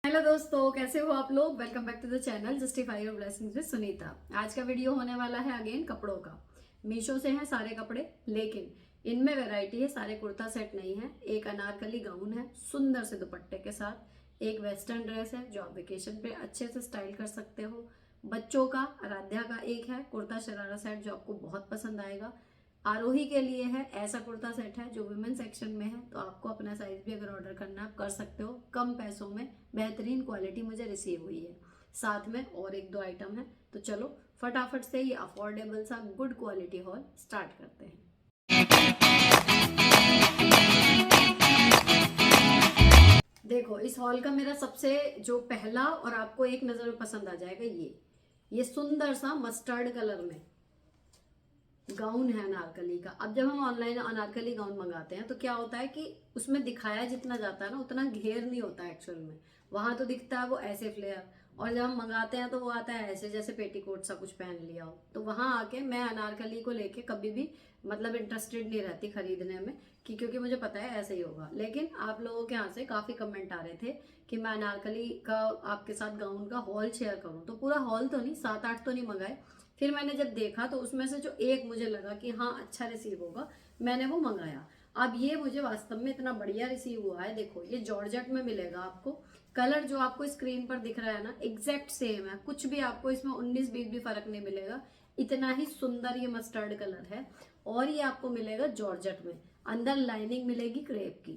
Hello दोस्तों, कैसे हो आप लोग। Welcome back to the channel justify your blessings with Sunita. आज का वीडियो होने वाला है अगेन कपड़ों का। मीशो से हैं सारे कपड़े, लेकिन इनमें वैरायटी है। सारे कुर्ता सेट नहीं है। एक अनारकली गाउन है सुंदर से दुपट्टे के साथ। एक वेस्टर्न ड्रेस है जो आप वेकेशन पे अच्छे से स्टाइल कर सकते हो। बच्चों का आराध्या का एक है कुर्ता शरारा सेट जो आपको बहुत पसंद आएगा। आरोही के लिए है ऐसा कुर्ता सेट है जो वुमेन सेक्शन में है, तो आपको अपना साइज भी अगर ऑर्डर करना है आप कर सकते हो। कम पैसों में बेहतरीन क्वालिटी मुझे रिसीव हुई है। साथ में और एक दो आइटम है, तो चलो फटाफट से ये अफोर्डेबल सा गुड क्वालिटी हॉल स्टार्ट करते हैं। देखो, इस हॉल का मेरा सबसे जो पहला और आपको एक नजर में पसंद आ जाएगा ये सुंदर सा मस्टर्ड कलर में गाउन है अनारकली का। अब जब हम ऑनलाइन अनारकली गाउन मंगाते हैं तो क्या होता है कि उसमें दिखाया जितना जाता है ना उतना घेर नहीं होता है एक्चुअल में। वहां तो दिखता है वो ऐसे फ्लेयर, और जब हम मंगाते हैं तो वो आता है ऐसे जैसे पेटीकोट सा कुछ पहन लिया हो। तो वहां आके मैं अनारकली को लेके कभी भी मतलब इंटरेस्टेड नहीं रहती खरीदने में, कि क्योंकि मुझे पता है ऐसे ही होगा। लेकिन आप लोगों के यहाँ से काफी कमेंट आ रहे थे कि मैं अनारकली का आपके साथ गाउन का हॉल शेयर करूं, तो पूरा हॉल तो नहीं, 7-8 तो नहीं मंगाए। फिर मैंने जब देखा तो उसमें से जो एक मुझे लगा कि हाँ अच्छा रिसीव होगा, मैंने वो मंगाया। अब ये मुझे वास्तव में इतना बढ़िया रिसीव हुआ है। देखो, ये जॉर्जेट में मिलेगा आपको। कलर जो आपको स्क्रीन पर दिख रहा है ना एग्जैक्ट सेम है, कुछ भी आपको इसमें 19-20 भी फर्क नहीं मिलेगा। इतना ही सुंदर ये मस्टर्ड कलर है। और ये आपको मिलेगा जॉर्जेट में। अंदर लाइनिंग मिलेगी क्रेप की।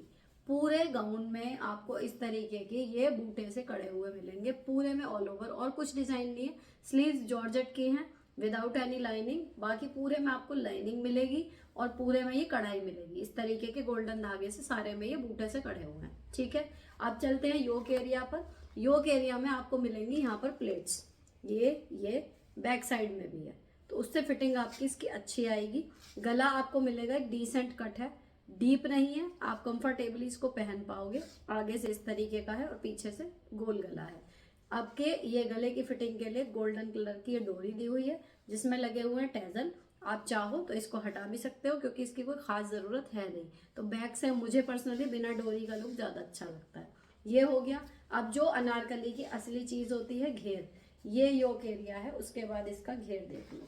पूरे गाउन में आपको इस तरीके के ये बूटे से कड़े हुए मिलेंगे पूरे में ऑल ओवर, और कुछ डिजाइन नहीं है। स्लीव्स जॉर्जेट की हैं विदाउट एनी लाइनिंग। बाकी पूरे में आपको लाइनिंग मिलेगी और पूरे में ये कढ़ाई मिलेगी। इस तरीके के गोल्डन धागे से सारे में ये बूटे से कड़े हुए हैं। ठीक है, अब चलते हैं योक एरिया पर। योक एरिया में आपको मिलेंगी यहाँ पर प्लेट्स। ये बैक साइड में भी है, तो उससे फिटिंग आपकी इसकी अच्छी आएगी। गला आपको मिलेगा एक डिसेंट कट है, डीप नहीं है, आप कंफर्टेबली इसको पहन पाओगे। आगे से इस तरीके का है और पीछे से गोल गला है। आपके ये गले की फिटिंग के लिए गोल्डन कलर की ये डोरी दी हुई है जिसमें लगे हुए हैं टैजल। आप चाहो तो इसको हटा भी सकते हो क्योंकि इसकी कोई खास जरूरत है नहीं। तो बैक से मुझे पर्सनली बिना डोरी का लुक ज्यादा अच्छा लगता है। ये हो गया। अब जो अनारकली की असली चीज होती है घेर, ये योक एरिया है, उसके बाद इसका घेर देख लो।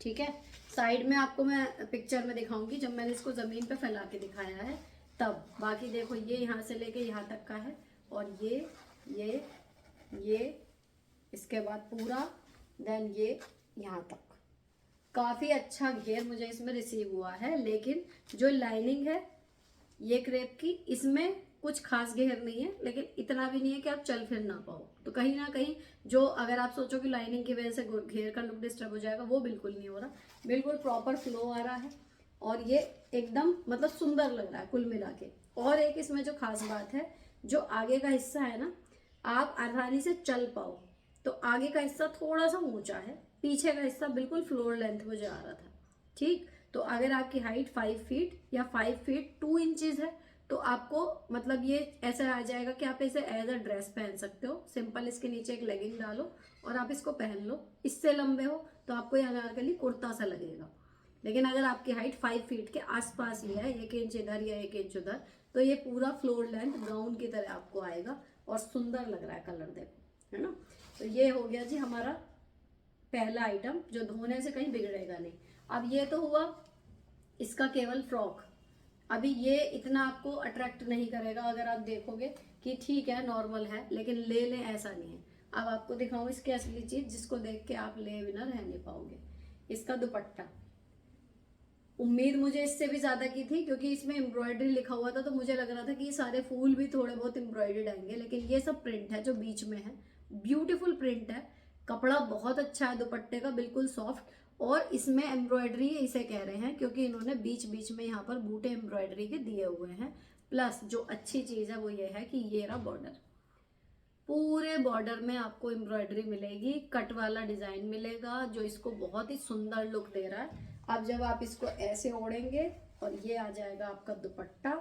ठीक है, साइड में आपको मैं पिक्चर में दिखाऊंगी जब मैंने इसको जमीन पे फैला के दिखाया है तब। बाकी देखो, ये यहाँ से लेके यहाँ तक का है, और ये इसके बाद पूरा, देन ये यहाँ तक। काफी अच्छा घेर मुझे इसमें रिसीव हुआ है। लेकिन जो लाइनिंग है ये क्रेप की, इसमें कुछ खास घेर नहीं है, लेकिन इतना भी नहीं है कि आप चल फिर ना पाओ। तो कहीं ना कहीं जो अगर आप सोचो कि लाइनिंग की वजह से घेर का लुक डिस्टर्ब हो जाएगा, वो बिल्कुल नहीं हो रहा। बिल्कुल प्रॉपर फ्लो आ रहा है और ये एकदम मतलब सुंदर लग रहा है कुल मिला के। और एक इसमें जो खास बात है, जो आगे का हिस्सा है ना, आप आसानी से चल पाओ। तो आगे का हिस्सा थोड़ा सा ऊंचा है, पीछे का हिस्सा बिल्कुल फ्लोर लेंथ मुझे आ रहा था। ठीक, तो अगर आपकी हाइट 5 फीट या 5 फीट 2 इंचेस है तो आपको मतलब ये ऐसा आ जाएगा कि आप इसे एज अ ड्रेस पहन सकते हो। सिंपल इसके नीचे एक लेगिंग डालो और आप इसको पहन लो। इससे लंबे हो तो आपको ये अनारकली कुर्ता सा लगेगा। लेकिन अगर आपकी हाइट 5 फीट के आसपास ही है, 1 इंच इधर या 1 इंच उधर, तो ये पूरा फ्लोर लेंथ गाउन की तरह आपको आएगा और सुंदर लग रहा है। कलर देखो, है ना। तो ये हो गया जी हमारा पहला आइटम जो धोने से कहीं बिगड़ेगा नहीं। अब ये तो हुआ इसका केवल फ्रॉक। अभी ये इतना आपको अट्रैक्ट नहीं करेगा अगर आप देखोगे कि ठीक है नॉर्मल है, लेकिन ले लें ऐसा नहीं है। अब आपको दिखाऊं इसकी असली चीज जिसको देख के आप ले बिना रह नहीं पाओगे। इसका दुपट्टा, उम्मीद मुझे इससे भी ज्यादा की थी क्योंकि इसमें एम्ब्रॉयडरी लिखा हुआ था, तो मुझे लग रहा था कि ये सारे फूल भी थोड़े बहुत एम्ब्रॉयडर्ड आएंगे, लेकिन ये सब प्रिंट है जो बीच में है। ब्यूटीफुल प्रिंट है, कपड़ा बहुत अच्छा है दुपट्टे का, बिल्कुल सॉफ्ट। और इसमें एम्ब्रॉयडरी इसे कह रहे हैं क्योंकि इन्होंने बीच बीच में यहाँ पर बूटे एम्ब्रॉयडरी के दिए हुए हैं। प्लस जो अच्छी चीज है वो ये है कि ये रहा बॉर्डर। पूरे बॉर्डर में आपको एम्ब्रॉयडरी मिलेगी, कट वाला डिजाइन मिलेगा जो इसको बहुत ही सुंदर लुक दे रहा है। अब जब आप इसको ऐसे ओढ़ेंगे और ये आ जाएगा आपका दुपट्टा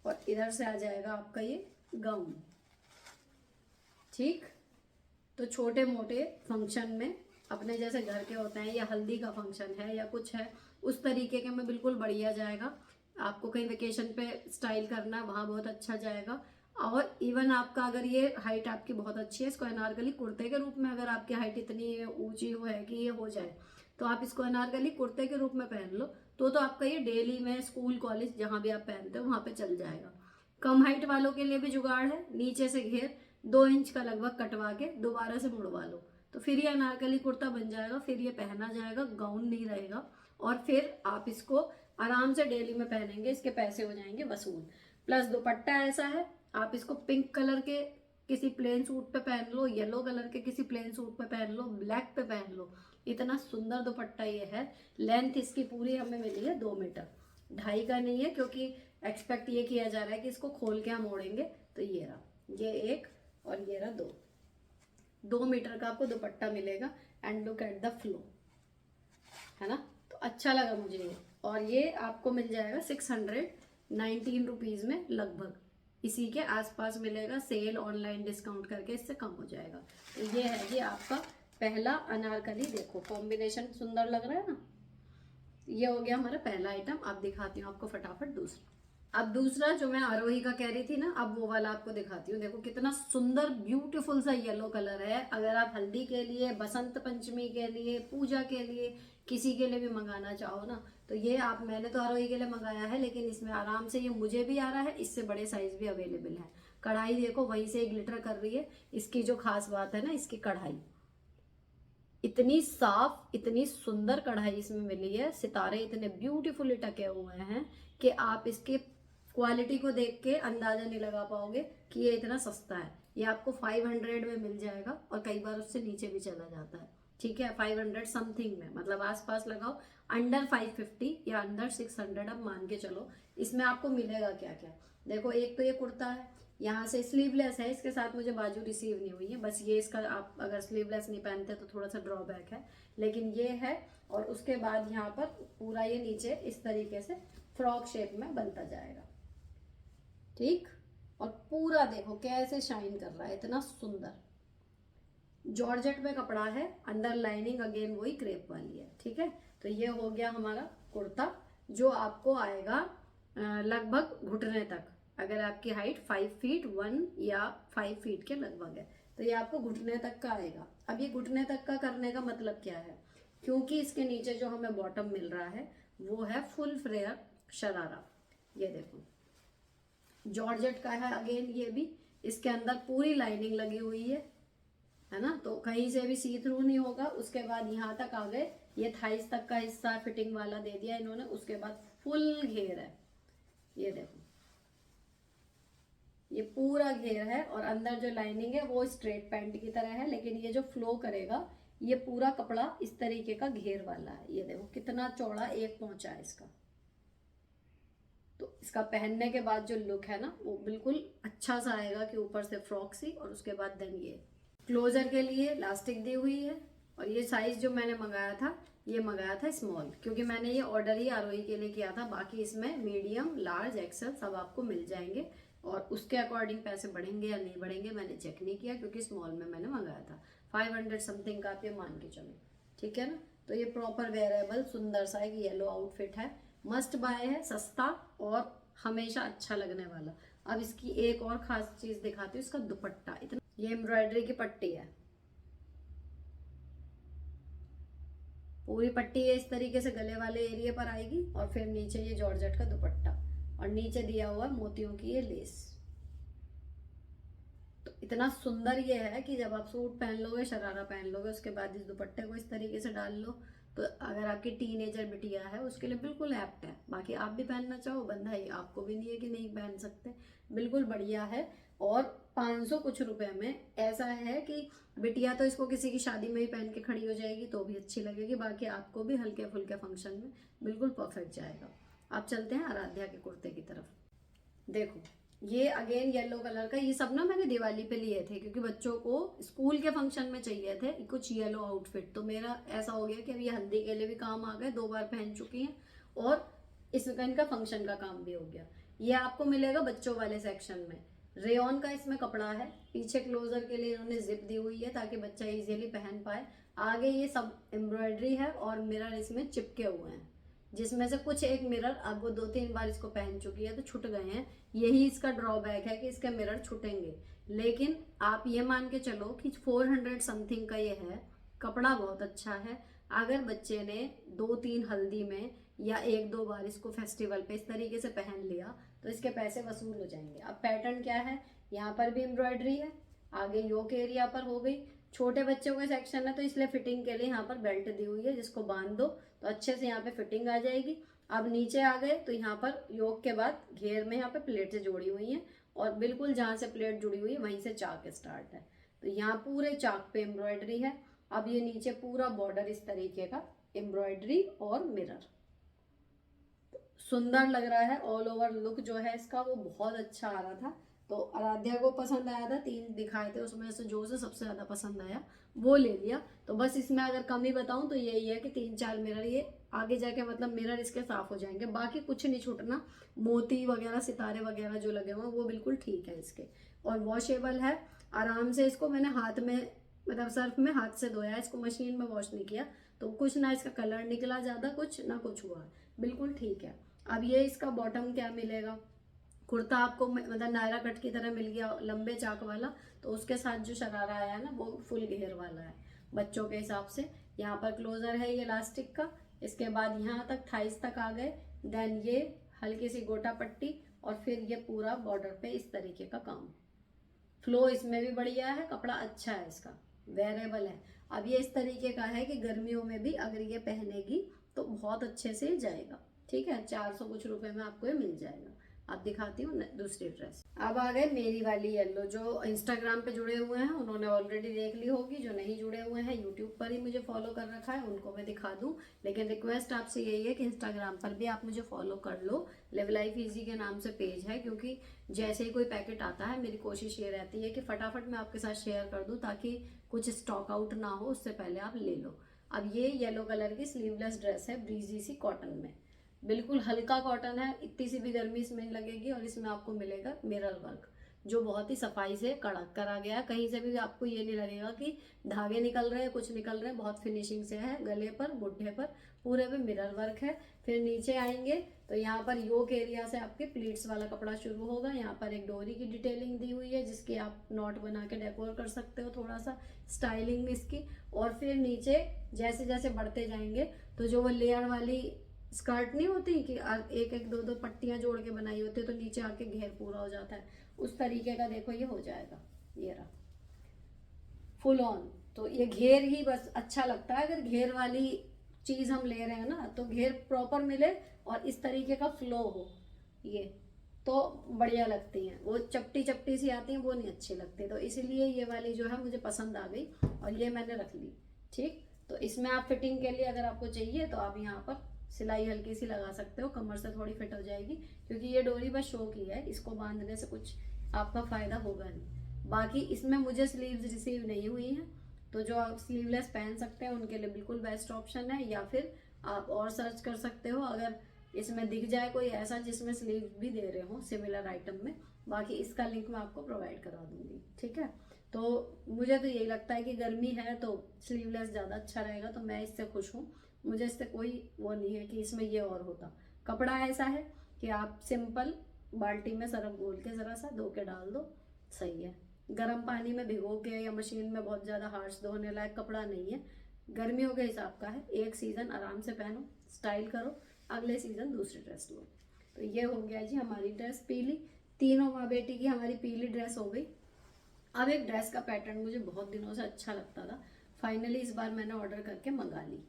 और इधर से आ जाएगा आपका ये गाउन। ठीक, तो छोटे मोटे फंक्शन में अपने जैसे घर के होते हैं या हल्दी का फंक्शन है या कुछ है, उस तरीके के में बिल्कुल बढ़िया जाएगा। आपको कहीं वेकेशन पे स्टाइल करना है वहां बहुत अच्छा जाएगा। और इवन आपका अगर ये हाइट आपकी बहुत अच्छी है, इसको अनारकली कुर्ते के रूप में, अगर आपकी हाइट इतनी ऊंची हो है कि ये हो जाए, तो आप इसको अनारकली कुर्ते के रूप में पहन लो, तो आपका ये डेली में स्कूल कॉलेज जहां भी आप पहनते हो वहां पे चल जाएगा। कम हाइट वालों के लिए भी जुगाड़ है, नीचे से घेर 2 इंच का लगभग कटवा के दोबारा से मुड़वा लो, तो फिर ये अनारकली कुर्ता बन जाएगा, फिर ये पहना जाएगा, गाउन नहीं रहेगा, और फिर आप इसको आराम से डेली में पहनेंगे, इसके पैसे हो जाएंगे वसूल। प्लस दुपट्टा ऐसा है, आप इसको पिंक कलर के किसी प्लेन सूट पे पहन लो, येलो कलर के किसी प्लेन सूट पे पहन लो, ब्लैक पे पहन लो, इतना सुंदर दुपट्टा ये है। लेंथ इसकी पूरी हमें मिली है 2 मीटर, 2.5 का नहीं है, क्योंकि एक्सपेक्ट ये किया जा रहा है कि इसको खोल के हम ओढ़ेंगे। तो ये रहा, ये एक और ये रहा 2 मीटर का आपको दुपट्टा मिलेगा। And look at the flow, है ना, तो अच्छा लगा मुझे ये। और ये आपको मिल जाएगा 619 रुपीज़ में लगभग, इसी के आसपास मिलेगा, सेल ऑनलाइन डिस्काउंट करके इससे कम हो जाएगा। तो ये है जी आपका पहला अनारकली। देखो कॉम्बिनेशन सुंदर लग रहा है ना। ये हो गया हमारा पहला आइटम। अब दिखाती हूँ आपको फटाफट दूसरा। अब दूसरा जो मैं आरोही का कह रही थी ना, अब वो वाला आपको दिखाती हूँ। देखो कितना सुंदर ब्यूटीफुल सा येलो कलर है। अगर आप हल्दी के लिए, बसंत पंचमी के लिए, पूजा के लिए, किसी के लिए भी मंगाना चाहो ना, तो ये आप, मैंने तो आरोही के लिए मंगाया है, लेकिन इसमें आराम से ये मुझे भी आ रहा है, इससे बड़े साइज भी अवेलेबल है। कढ़ाई देखो वहीं से ग्लिटर कर रही है। इसकी जो खास बात है ना, इसकी कढ़ाई इतनी साफ, इतनी सुंदर कढ़ाई इसमें मिली है। सितारे इतने ब्यूटीफुली टके हुए हैं कि आप इसके क्वालिटी को देख के अंदाजा नहीं लगा पाओगे कि ये इतना सस्ता है। ये आपको 500 में मिल जाएगा, और कई बार उससे नीचे भी चला जाता है। ठीक है, 500 समथिंग में, मतलब आसपास लगाओ, अंडर 550 या अंडर 600 अब मान के चलो। इसमें आपको मिलेगा क्या क्या, देखो एक तो ये कुर्ता है, यहाँ से स्लीवलेस है, इसके साथ मुझे बाजू रिसीव नहीं हुई है, बस ये इसका, आप अगर स्लीवलेस नहीं पहनते तो थोड़ा सा ड्रॉबैक है, लेकिन ये है। और उसके बाद यहाँ पर पूरा ये नीचे इस तरीके से फ्रॉक शेप में बनता जाएगा। ठीक, और पूरा देखो कैसे शाइन कर रहा है, इतना सुंदर। जॉर्जेट में कपड़ा है, अंडर लाइनिंग अगेन वही क्रेप वाली है। ठीक है, तो ये हो गया हमारा कुर्ता, जो आपको आएगा लगभग घुटने तक। अगर आपकी हाइट 5 फीट 1 या 5 फीट के लगभग है, तो ये आपको घुटने तक का आएगा। अब ये घुटने तक का करने का मतलब क्या है, क्योंकि इसके नीचे जो हमें बॉटम मिल रहा है वो है फुल फ्लेयर शरारा। ये देखो जॉर्जेट का है अगेन, ये भी, इसके अंदर पूरी लाइनिंग लगी हुई है ना, तो कहीं से भी सी थ्रू नहीं होगा। उसके बाद यहाँ तक आ गए, ये थाइस तक का हिस्सा फिटिंग वाला दे दिया इन्होंने। उसके बाद फुल घेर है, ये देखो ये पूरा घेर है, और अंदर जो लाइनिंग है वो स्ट्रेट पैंट की तरह है, लेकिन ये जो फ्लो करेगा ये पूरा कपड़ा इस तरीके का घेर वाला है। ये देखो कितना चौड़ा एक पहुंचा है इसका। तो इसका पहनने के बाद जो लुक है ना, वो बिल्कुल अच्छा सा आएगा कि ऊपर से फ्रॉक सी, और उसके बाद देन ये क्लोजर के लिए इलास्टिक दी हुई है। और ये साइज जो मैंने मंगाया था, ये मंगाया था स्मॉल, क्योंकि मैंने ये ऑर्डर ही आरोही के लिए किया था। बाकी इसमें मीडियम, लार्ज, एक्सेल सब आपको मिल जाएंगे, और उसके अकॉर्डिंग पैसे बढ़ेंगे या नहीं बढ़ेंगे मैंने चेक नहीं किया, क्योंकि स्मॉल में मैंने मंगाया था। 500 समथिंग का आप ये मान के चलो। ठीक है ना, तो ये प्रॉपर वेयरेबल सुंदर सा एक येलो आउटफिट है, मस्ट बाय है, सस्ता और हमेशा अच्छा लगने वाला। अब इसकी एक और खास चीज दिखाती हूँ, इसका दुपट्टा इतना, ये एम्ब्रॉयडरी की पट्टी है, पूरी पट्टी है इस तरीके से गले वाले एरिया पर आएगी, और फिर नीचे ये जॉर्जेट का दुपट्टा, और नीचे दिया हुआ मोतियों की ये लेस। तो इतना सुंदर ये है कि जब आप सूट पहन लोगे, शरारा पहन लोगे, उसके बाद इस दुपट्टे को इस तरीके से डाल लो, तो अगर आपकी टीनेजर बिटिया है उसके लिए बिल्कुल एप्ट है। बाकी आप भी पहनना चाहो, बंधाई आपको भी नहीं है कि नहीं पहन सकते, बिल्कुल बढ़िया है। और 500 कुछ रुपए में ऐसा है कि बिटिया तो इसको किसी की शादी में ही पहन के खड़ी हो जाएगी तो भी अच्छी लगेगी, बाकी आपको भी हल्के फुल्के फंक्शन में बिल्कुल परफेक्ट जाएगा। आप चलते हैं आराध्या के कुर्ते की तरफ। देखो ये अगेन येलो कलर का, ये सब ना मैंने दिवाली पे लिए थे, क्योंकि बच्चों को स्कूल के फंक्शन में चाहिए थे कुछ येलो आउटफिट। तो मेरा ऐसा हो गया कि अब ये हल्दी के लिए भी काम आ गए, 2 बार पहन चुकी हैं, और इसका इनका फंक्शन का काम भी हो गया। ये आपको मिलेगा बच्चों वाले सेक्शन में। रेयॉन का इसमें कपड़ा है, पीछे क्लोजर के लिए इन्होंने जिप दी हुई है ताकि बच्चा इजीली पहन पाए। आगे ये सब एम्ब्रॉयडरी है और मिरर इसमें चिपके हुए हैं, जिसमें से कुछ एक मिरर अब वो 2-3 बार इसको पहन चुकी है तो छूट गए हैं। यही इसका ड्रॉबैक है कि इसके मिरर छूटेंगे। लेकिन आप ये मान के चलो कि 400 समथिंग का ये है, कपड़ा बहुत अच्छा है। अगर बच्चे ने 2-3 हल्दी में या 1-2 बार इसको फेस्टिवल पे इस तरीके से पहन लिया तो इसके पैसे वसूल हो जाएंगे। अब पैटर्न क्या है, यहाँ पर भी एम्ब्रॉयडरी है, आगे योक एरिया पर हो गई। छोटे बच्चों का सेक्शन है तो इसलिए फिटिंग के लिए यहाँ पर बेल्ट दी हुई है, जिसको बांध दो तो अच्छे से यहाँ पे फिटिंग आ जाएगी। अब नीचे आ गए तो यहाँ पर योक के बाद घेर में यहाँ पे प्लेट से जोड़ी हुई है, और बिल्कुल जहाँ से प्लेट जुड़ी हुई है वहीं से चाक स्टार्ट है। तो यहाँ पूरे चाक पे एम्ब्रॉयडरी है। अब ये नीचे पूरा बॉर्डर इस तरीके का एम्ब्रॉयडरी और मिरर, सुंदर लग रहा है। ऑल ओवर लुक जो है इसका वो बहुत अच्छा आ रहा था। तो आराध्या को पसंद आया था, 3 दिखाए थे उसमें से जो से सबसे ज्यादा पसंद आया वो ले लिया। तो बस इसमें अगर कमी बताऊं तो यही है कि 3-4 मिरर ये आगे जाके मतलब मिरर इसके साफ हो जाएंगे, बाकी कुछ नहीं छूटना। मोती वगैरह सितारे वगैरह जो लगे हुए हैं वो बिल्कुल ठीक है इसके, और वॉशेबल है आराम से। इसको मैंने हाथ में मतलब सर्फ में हाथ से धोया, इसको मशीन में वॉश नहीं किया, तो कुछ ना इसका कलर निकला ज्यादा, कुछ ना कुछ हुआ, बिल्कुल ठीक है। अब ये इसका बॉटम क्या मिलेगा, कुर्ता आपको मतलब नायरा कट की तरह मिल गया लंबे चाक वाला, तो उसके साथ जो शरारा आया है ना वो फुल घेर वाला है बच्चों के हिसाब से। यहाँ पर क्लोजर है ये इलास्टिक का, इसके बाद यहाँ तक थाइस तक आ गए, देन ये हल्की सी गोटा पट्टी, और फिर ये पूरा बॉर्डर पे इस तरीके का काम। फ्लो इसमें भी बढ़िया है, कपड़ा अच्छा है इसका, वेरेबल है। अब ये इस तरीके का है कि गर्मियों में भी अगर ये पहनेगी तो बहुत अच्छे से जाएगा। ठीक है, 400 कुछ रुपए में आपको ये मिल जाएगा। अब दिखाती हूँ दूसरी ड्रेस। अब आ गए मेरी वाली येलो। जो इंस्टाग्राम पे जुड़े हुए हैं उन्होंने ऑलरेडी देख ली होगी, जो नहीं जुड़े हुए हैं यूट्यूब पर ही मुझे फॉलो कर रखा है उनको मैं दिखा दूं। लेकिन रिक्वेस्ट आपसे यही है कि इंस्टाग्राम पर भी आप मुझे फॉलो कर लो। लिव लाइफ इजी के नाम से पेज है, क्योंकि जैसे ही कोई पैकेट आता है मेरी कोशिश ये रहती है कि फटाफट मैं आपके साथ शेयर कर दूं, ताकि कुछ स्टॉक आउट ना हो, उससे पहले आप ले लो। अब ये येलो कलर की स्लीवलेस ड्रेस है, ब्रीजी सी कॉटन में, बिल्कुल हल्का कॉटन है, इतनी सी भी गर्मी इसमें नहीं लगेगी। और इसमें आपको मिलेगा मिरर वर्क जो बहुत ही सफाई से कड़क करा गया है, कहीं से भी आपको ये नहीं लगेगा कि धागे निकल रहे हैं, कुछ निकल रहे हैं, बहुत फिनिशिंग से है। गले पर बुढ़े पर पूरे पे मिरर वर्क है। फिर नीचे आएंगे तो यहाँ पर योक एरिया से आपके प्लीट्स वाला कपड़ा शुरू होगा। यहाँ पर एक डोरी की डिटेलिंग दी हुई है, जिसकी आप नॉट बना के डेकोर कर सकते हो, थोड़ा सा स्टाइलिंग इसकी। और फिर नीचे जैसे जैसे बढ़ते जाएंगे तो जो वो लेयर वाली स्कर्ट नहीं होती कि एक एक दो दो पट्टियां जोड़ के बनाई होती है तो नीचे आके घेर पूरा हो जाता है, उस तरीके का देखो ये हो जाएगा। ये रहा फुल ऑन। तो ये घेर ही बस अच्छा लगता है, अगर घेर वाली चीज हम ले रहे हैं ना तो घेर प्रॉपर मिले और इस तरीके का फ्लो हो, ये तो बढ़िया लगती हैं। वो चपटी चपटी सी आती हैं वो नहीं अच्छी लगती, तो इसीलिए ये वाली जो है मुझे पसंद आ गई और ये मैंने रख ली। ठीक, तो इसमें आप फिटिंग के लिए अगर आपको चाहिए तो आप यहाँ पर सिलाई हल्की सी लगा सकते हो, कमर से थोड़ी फिट हो जाएगी, क्योंकि ये डोरी बस शो की है, इसको बांधने से कुछ आपका फायदा होगा नहीं। बाकी इसमें मुझे स्लीव्स रिसीव नहीं हुई हैं, तो जो आप स्लीवलेस पहन सकते हैं उनके लिए बिल्कुल बेस्ट ऑप्शन है। या फिर आप और सर्च कर सकते हो अगर इसमें दिख जाए कोई ऐसा जिसमें स्लीव भी दे रहे हो सिमिलर आइटम में, बाकी इसका लिंक मैं आपको प्रोवाइड करा दूंगी। ठीक है, तो मुझे तो यही लगता है कि गर्मी है तो स्लीवलेस ज़्यादा अच्छा रहेगा, तो मैं इससे खुश हूँ। मुझे इससे कोई वो नहीं है कि इसमें ये और होता। कपड़ा ऐसा है कि आप सिंपल बाल्टी में सरफ घोल के ज़रा सा धो के डाल दो, सही है। गर्म पानी में भिगो के या मशीन में बहुत ज़्यादा हार्श धोने लायक कपड़ा नहीं है, गर्मियों के हिसाब का है। एक सीज़न आराम से पहनो, स्टाइल करो, अगले सीज़न दूसरी ड्रेस लो। तो ये हो गया जी हमारी ड्रेस पीली, तीनों माँ बेटी की हमारी पीली ड्रेस हो गई। अब एक ड्रेस का पैटर्न मुझे बहुत दिनों से अच्छा लगता था, फाइनली इस बार मैंने ऑर्डर करके मंगा ली।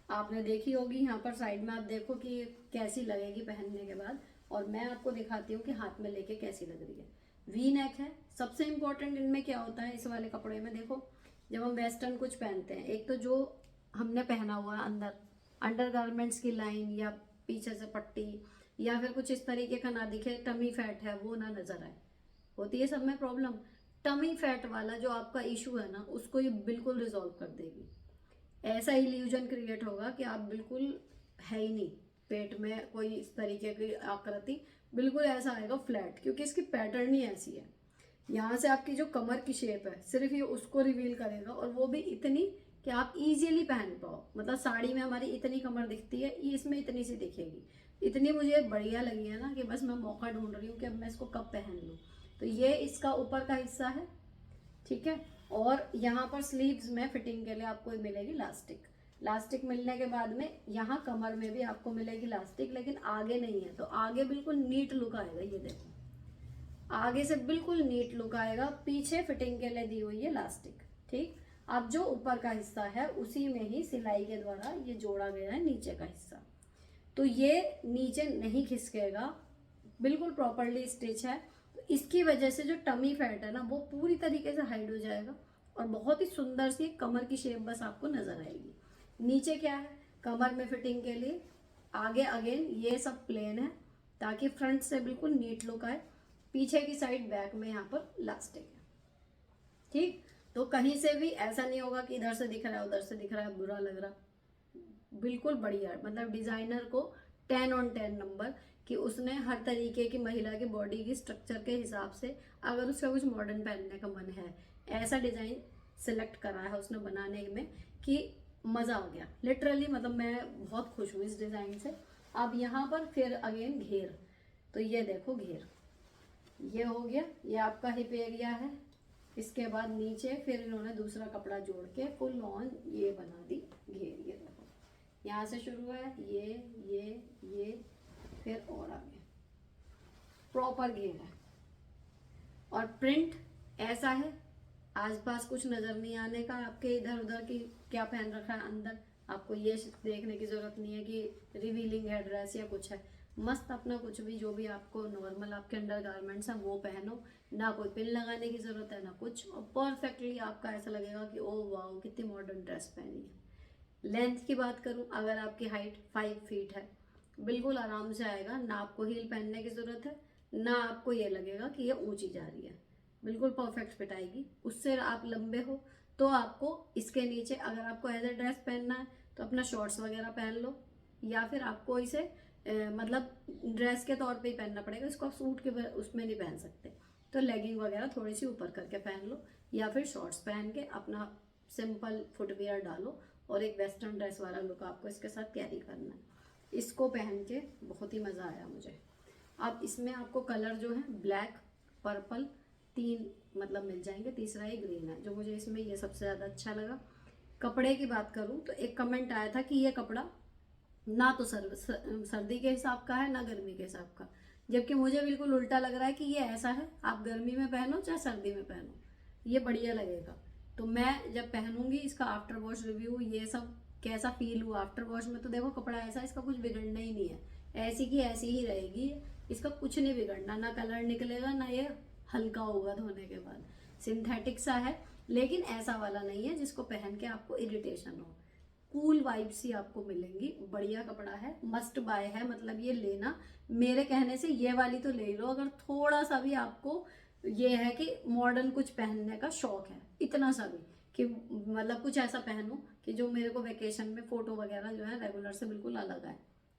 आपने देखी होगी, यहाँ पर साइड में आप देखो कि ये कैसी लगेगी पहनने के बाद, और मैं आपको दिखाती हूँ कि हाथ में लेके कैसी लग रही है। वी नेक है। सबसे इम्पोर्टेंट इनमें क्या होता है इस वाले कपड़े में, देखो जब हम वेस्टर्न कुछ पहनते हैं, एक तो जो हमने पहना हुआ है अंदर अंडर गारमेंट्स की लाइन या पीछे से पट्टी या फिर कुछ इस तरीके का ना दिखे, टमी फैट है वो ना नजर आए, होती है सब में प्रॉब्लम। टमी फैट वाला जो आपका इशू है ना उसको ये बिल्कुल रिजॉल्व कर देगी। ऐसा इल्यूजन क्रिएट होगा कि आप बिल्कुल है ही नहीं, पेट में कोई इस तरीके की आकृति, बिल्कुल ऐसा आएगा फ्लैट, क्योंकि इसकी पैटर्न ही ऐसी है। यहाँ से आपकी जो कमर की शेप है सिर्फ ये उसको रिवील करेगा, और वो भी इतनी कि आप इजीली पहन पाओ। मतलब साड़ी में हमारी इतनी कमर दिखती है, ये इसमें इतनी सी दिखेगी। इतनी मुझे बढ़िया लगी है ना कि बस मैं मौका ढूंढ रही हूँ कि अब मैं इसको कब पहन लूँ। तो ये इसका ऊपर का हिस्सा है, ठीक है। और यहाँ पर स्लीव्स में फिटिंग के लिए आपको मिलेगी लास्टिक। लास्टिक मिलने के बाद में यहाँ कमर में भी आपको मिलेगी लास्टिक, लेकिन आगे नहीं है। तो आगे बिल्कुल नीट लुक आएगा, ये देखो आगे से बिल्कुल नीट लुक आएगा। पीछे फिटिंग के लिए दी हुई है लास्टिक, ठीक। अब जो ऊपर का हिस्सा है उसी में ही सिलाई के द्वारा ये जोड़ा गया है नीचे का हिस्सा। तो ये नीचे नहीं खिसकेगा, बिल्कुल प्रॉपरली स्टिच है। तो इसकी वजह से जो टमी फैट है ना वो पूरी तरीके से हाइड हो जाएगा और बहुत ही सुंदर सी कमर की शेप बस आपको नजर आएगी। नीचे क्या है, कमर में फिटिंग के लिए। आगे अगेन ये सब प्लेन है ताकि फ्रंट से बिल्कुल नीट लुक आए। पीछे की साइड बैक में यहाँ पर लास्टिक है, ठीक। तो कहीं से भी ऐसा नहीं होगा कि इधर से दिख रहा है उधर से दिख रहा है, बुरा लग रहा। बिल्कुल बढ़िया, मतलब डिजाइनर को 10 on 10 नंबर कि उसने हर तरीके की महिला की बॉडी की स्ट्रक्चर के हिसाब से, अगर उसका कुछ मॉडर्न पहनने का मन है, ऐसा डिजाइन सिलेक्ट करा है उसने बनाने में कि मजा आ गया लिटरली। मतलब मैं बहुत खुश हूँ इस डिजाइन से। अब यहाँ पर फिर अगेन घेर, तो ये देखो घेर, ये हो गया, ये आपका हिप एरिया है। इसके बाद नीचे फिर इन्होंने दूसरा कपड़ा जोड़ के फुल ऑन ये बना दी घेर। ये देखो यहाँ से शुरू है, ये फिर और आगे प्रॉपर घेर है। और प्रिंट ऐसा है, आसपास कुछ नजर नहीं आने का आपके इधर उधर की क्या पहन रखा है अंदर। आपको ये देखने की जरूरत नहीं है कि रिवीलिंग है ड्रेस या कुछ है। मस्त अपना कुछ भी जो भी आपको नॉर्मल आपके अंडर गारमेंट्स है वो पहनो, ना कोई पिन लगाने की जरूरत है ना कुछ। और परफेक्टली आपका ऐसा लगेगा कि ओ वाओ कितनी मॉडर्न ड्रेस पहनी है। लेंथ की बात करूं, अगर आपकी हाइट 5 फीट है बिल्कुल आराम से आएगा, ना आपको हील पहनने की जरूरत है, ना आपको ये लगेगा कि ये ऊंची जा रही है, बिल्कुल परफेक्ट फिट आएगी। उससे आप लंबे हो तो आपको इसके नीचे अगर आपको एज ए ड्रेस पहनना है तो अपना शॉर्ट्स वगैरह पहन लो, या फिर आपको इसे मतलब ड्रेस के तौर पे ही पहनना पड़ेगा, इसको आप सूट के उसमें नहीं पहन सकते। तो लेगिंग वगैरह थोड़ी सी ऊपर करके पहन लो, या फिर शॉर्ट्स पहन के अपना सिंपल फुटवियर डालो और एक वेस्टर्न ड्रेस वाला लुक आपको इसके साथ कैरी करना है। इसको पहन के बहुत ही मज़ा आया मुझे। अब इसमें आपको कलर जो है ब्लैक, पर्पल, 3 मतलब मिल जाएंगे, तीसरा ही ग्रीन है जो मुझे इसमें ये सबसे ज़्यादा अच्छा लगा। कपड़े की बात करूं तो एक कमेंट आया था कि ये कपड़ा ना तो सर्दी के हिसाब का है ना गर्मी के हिसाब का, जबकि मुझे बिल्कुल उल्टा लग रहा है कि ये ऐसा है आप गर्मी में पहनो चाहे सर्दी में पहनो, ये बढ़िया लगेगा। तो मैं जब पहनूंगी इसका आफ्टर वॉश रिव्यू ये सब कैसा फील हुआ आफ्टर वॉश में, तो देखो कपड़ा ऐसा, इसका कुछ बिगड़ना ही नहीं है, ऐसी की ऐसी ही रहेगी। इसका कुछ नहीं बिगड़ना, ना कलर निकलेगा ना ये हल्का होगा धोने के बाद। सिंथेटिक सा है लेकिन ऐसा वाला नहीं है जिसको पहन के आपको इरिटेशन हो। कूल वाइब्स ही आपको मिलेंगी। बढ़िया कपड़ा है, मस्ट बाय है, मतलब ये लेना मेरे कहने से ये वाली तो ले लो अगर थोड़ा सा भी आपको ये है कि मॉडर्न कुछ पहनने का शौक है, इतना सा भी कि मतलब कुछ ऐसा पहनो कि जो मेरे को वेकेशन में फोटो वगैरह जो है रेगुलर से बिल्कुल अलग आए,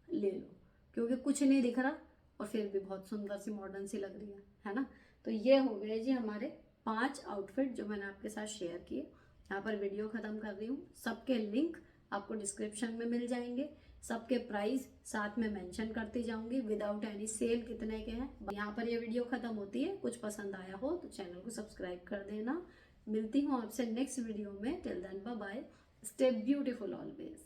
ले लो। क्योंकि कुछ नहीं दिख रहा और फिर भी बहुत सुंदर सी मॉडर्न सी लग रही है ना। तो ये हो गए जी हमारे 5 आउटफिट जो मैंने आपके साथ शेयर किए। यहाँ पर वीडियो खत्म कर रही हूँ। सबके लिंक आपको डिस्क्रिप्शन में मिल जाएंगे, सबके प्राइस साथ में मेंशन करती जाऊंगी विदाउट एनी सेल कितने के हैं। यहाँ पर ये वीडियो खत्म होती है, कुछ पसंद आया हो तो चैनल को सब्सक्राइब कर देना। मिलती हूँ आपसे नेक्स्ट वीडियो में। Till then bye bye, stay beautiful always.